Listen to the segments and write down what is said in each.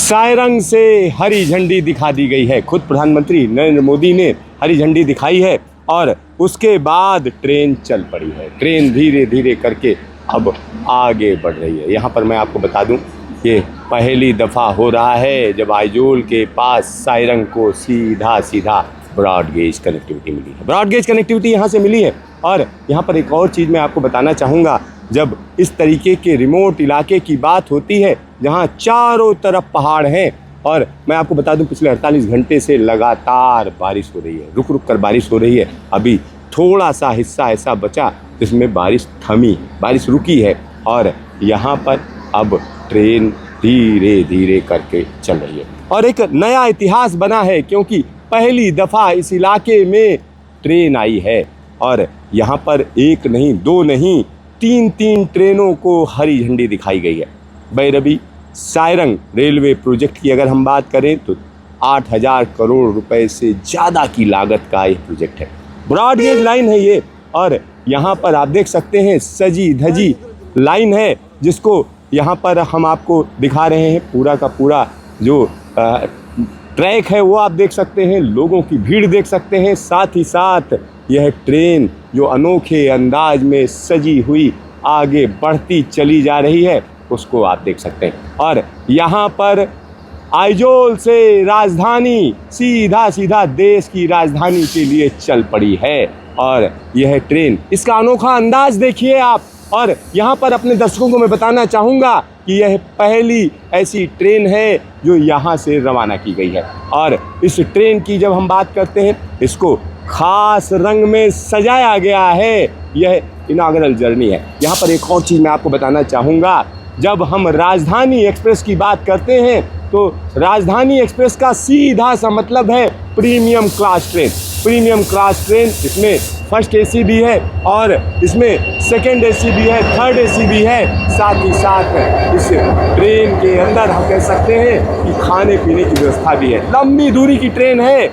सायरंग से हरी झंडी दिखा दी गई है। खुद प्रधानमंत्री नरेंद्र मोदी ने हरी झंडी दिखाई है और उसके बाद ट्रेन चल पड़ी है। ट्रेन धीरे धीरे करके अब आगे बढ़ रही है। यहाँ पर मैं आपको बता दूं कि पहली दफ़ा हो रहा है जब आइजोल के पास सायरंग को सीधा सीधा ब्रॉड गेज कनेक्टिविटी मिली है। ब्रॉड गेज कनेक्टिविटी यहाँ से मिली है। और यहाँ पर एक और चीज़ मैं आपको बताना चाहूँगा, जब इस तरीके के रिमोट इलाके की बात होती है जहाँ चारों तरफ पहाड़ हैं, और मैं आपको बता दूं पिछले 48 घंटे से लगातार बारिश हो रही है, रुक रुक कर बारिश हो रही है। अभी थोड़ा सा हिस्सा ऐसा बचा जिसमें बारिश थमी, बारिश रुकी है और यहाँ पर अब ट्रेन धीरे धीरे करके चल रही है। और एक नया इतिहास बना है क्योंकि पहली दफ़ा इस इलाके में ट्रेन आई है और यहाँ पर एक नहीं, दो नहीं, तीन ट्रेनों को हरी झंडी दिखाई गई है। भैरवी सायरंग रेलवे प्रोजेक्ट की अगर हम बात करें तो 8,000 करोड़ रुपए से ज़्यादा की लागत का ये प्रोजेक्ट है। ब्रॉड गेज लाइन है ये, और यहाँ पर आप देख सकते हैं सजी धजी लाइन है जिसको यहाँ पर हम आपको दिखा रहे हैं। पूरा का पूरा जो ट्रैक है वो आप देख सकते हैं, लोगों की भीड़ देख सकते हैं, साथ ही साथ यह ट्रेन जो अनोखे अंदाज में सजी हुई आगे बढ़ती चली जा रही है उसको आप देख सकते हैं। और यहाँ पर आइजोल से राजधानी सीधा सीधा देश की राजधानी के लिए चल पड़ी है। और यह ट्रेन, इसका अनोखा अंदाज देखिए आप। और यहाँ पर अपने दर्शकों को मैं बताना चाहूँगा कि यह पहली ऐसी ट्रेन है जो यहाँ से रवाना की गई है। और इस ट्रेन की जब हम बात करते हैं, इसको खास रंग में सजाया गया है। यह इनागरल जर्नी है। यहाँ पर एक और चीज़ मैं आपको बताना चाहूँगा, जब हम राजधानी एक्सप्रेस की बात करते हैं तो राजधानी एक्सप्रेस का सीधा सा मतलब है premium class train. Premium class train, इसमें फर्स्ट एसी भी है और इसमें सेकंड एसी भी है, थर्ड एसी भी है। साथ ही साथ इस ट्रेन के अंदर हम कह सकते हैं कि खाने पीने की व्यवस्था भी है। लंबी दूरी की ट्रेन है,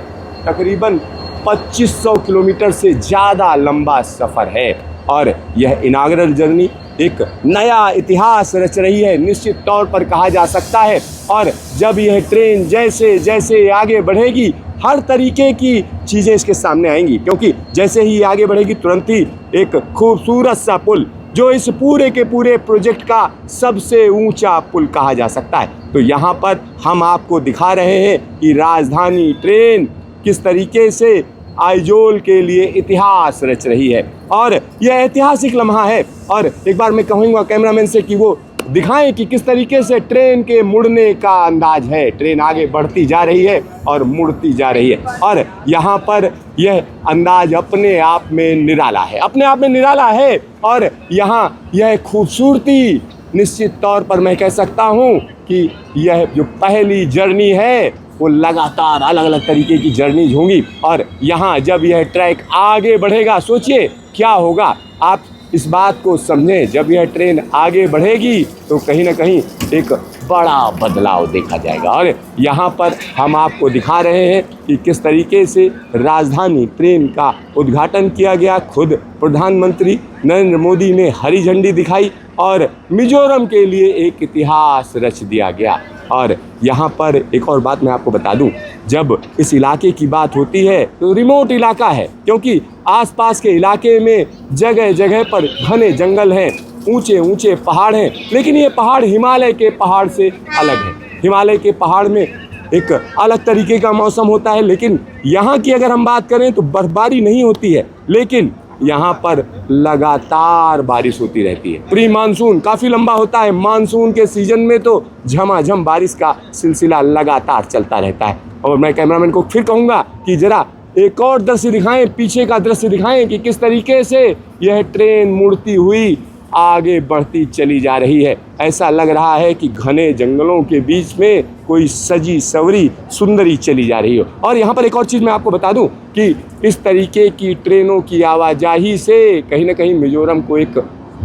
तकरीबन 2500 किलोमीटर से ज़्यादा लंबा सफ़र है। और यह इनागरल जर्नी एक नया इतिहास रच रही है, निश्चित तौर पर कहा जा सकता है। और जब यह ट्रेन जैसे जैसे आगे बढ़ेगी, हर तरीके की चीज़ें इसके सामने आएंगी, क्योंकि जैसे ही आगे बढ़ेगी तुरंत ही एक खूबसूरत सा पुल, जो इस पूरे के पूरे प्रोजेक्ट का सबसे ऊंचा पुल कहा जा सकता है। तो यहाँ पर हम आपको दिखा रहे हैं कि राजधानी ट्रेन किस तरीके से आइजोल के लिए इतिहास रच रही है। और यह ऐतिहासिक लम्हा है। और एक बार मैं कहूँगा कैमरामैन से कि वो दिखाएं कि किस तरीके से ट्रेन के मुड़ने का अंदाज है। ट्रेन आगे बढ़ती जा रही है और मुड़ती जा रही है, और यहाँ पर यह अंदाज अपने आप में निराला है, अपने आप में निराला है। और यहाँ यह खूबसूरती, निश्चित तौर पर मैं कह सकता हूँ कि यह जो पहली जर्नी है वो लगातार अलग अलग तरीके की जर्नीज होंगी। और यहाँ जब यह ट्रैक आगे बढ़ेगा, सोचिए क्या होगा। आप इस बात को समझें, जब यह ट्रेन आगे बढ़ेगी तो कहीं ना कहीं एक बड़ा बदलाव देखा जाएगा। और यहाँ पर हम आपको दिखा रहे हैं कि किस तरीके से राजधानी ट्रेन का उद्घाटन किया गया। खुद प्रधानमंत्री नरेंद्र मोदी ने हरी झंडी दिखाई और मिजोरम के लिए एक इतिहास रच दिया गया। और यहाँ पर एक और बात मैं आपको बता दूं, जब इस इलाके की बात होती है तो रिमोट इलाका है, क्योंकि आसपास के इलाके में जगह जगह पर घने जंगल हैं, ऊंचे ऊंचे पहाड़ हैं। लेकिन ये पहाड़ हिमालय के पहाड़ से अलग है। हिमालय के पहाड़ में एक अलग तरीके का मौसम होता है, लेकिन यहाँ की अगर हम बात करें तो बर्फबारी नहीं होती है, लेकिन यहाँ पर लगातार बारिश होती रहती है। प्री मानसून काफ़ी लंबा होता है, मानसून के सीजन में तो झमाझम बारिश का सिलसिला लगातार चलता रहता है। और मैं कैमरामैन को फिर कहूँगा कि ज़रा एक और दृश्य दिखाएं, पीछे का दृश्य दिखाएं कि किस तरीके से यह ट्रेन मुड़ती हुई आगे बढ़ती चली जा रही है। ऐसा लग रहा है कि घने जंगलों के बीच में कोई सजी सवरी सुंदरी चली जा रही हो। और यहाँ पर एक और चीज़ मैं आपको बता दूं कि इस तरीके की ट्रेनों की आवाजाही से कहीं ना कहीं मिजोरम को एक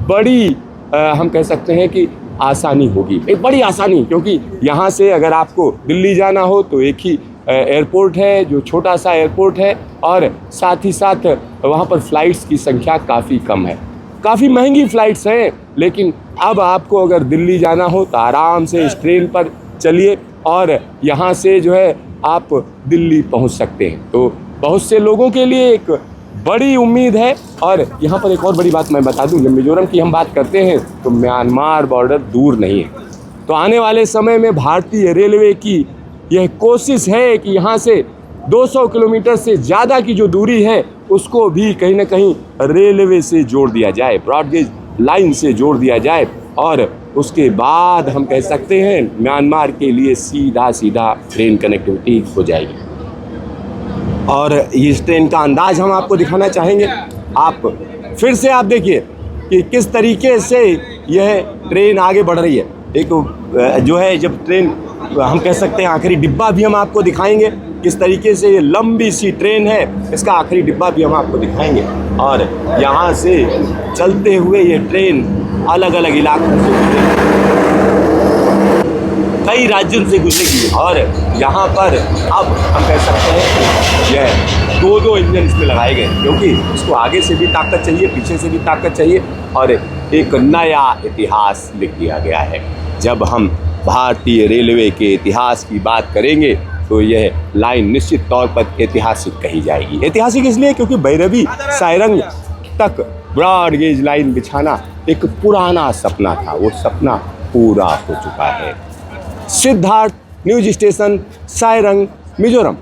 बड़ी हम कह सकते हैं कि आसानी होगी, एक बड़ी आसानी। क्योंकि यहाँ से अगर आपको दिल्ली जाना हो तो एक ही एयरपोर्ट है, जो छोटा सा एयरपोर्ट है, और साथ ही साथ वहाँ पर फ़्लाइट्स की संख्या काफ़ी कम है। काफ़ी महंगी फ़्लाइट्स हैं, लेकिन अब आपको अगर दिल्ली जाना हो तो आराम से इस ट्रेन पर चलिए और यहाँ से जो है आप दिल्ली पहुँच सकते हैं। तो बहुत से लोगों के लिए एक बड़ी उम्मीद है। और यहाँ पर एक और बड़ी बात मैं बता दूँ, जब मिजोरम की हम बात करते हैं तो म्यांमार बॉर्डर दूर नहीं है। तो आने वाले समय में भारतीय रेलवे की यह कोशिश है कि यहाँ से 200 किलोमीटर से ज़्यादा की जो दूरी है उसको भी कहीं ना कहीं रेलवे से जोड़ दिया जाए, ब्रॉडगेज लाइन से जोड़ दिया जाए, और उसके बाद हम कह सकते हैं म्यांमार के लिए सीधा सीधा ट्रेन कनेक्टिविटी हो जाएगी। और इस ट्रेन का अंदाज़ हम आपको दिखाना चाहेंगे। आप फिर से आप देखिए कि किस तरीके से यह ट्रेन आगे बढ़ रही है। एक जो है जब ट्रेन हम कह सकते हैं आखिरी डिब्बा भी हम आपको दिखाएंगे, किस तरीके से ये लंबी सी ट्रेन है, इसका आखिरी डिब्बा भी हम आपको दिखाएंगे। और यहाँ से चलते हुए ये ट्रेन अलग अलग इलाकों से गुजरेगी, कई राज्यों से गुजरेगी। और यहाँ पर अब हम कह सकते हैं यह दो इंजन इसमें लगाए गए, क्योंकि इसको आगे से भी ताकत चाहिए, पीछे से भी ताकत चाहिए, और एक नया इतिहास लिख दिया गया है। जब हम भारतीय रेलवे के इतिहास की बात करेंगे तो यह लाइन निश्चित तौर पर ऐतिहासिक कही जाएगी। ऐतिहासिक इसलिए क्योंकि भैरवी सारंग तक ब्रॉड गेज लाइन बिछाना एक पुराना सपना था, वो सपना पूरा हो चुका है। Siddharth, news station, Sarang, Mizoram.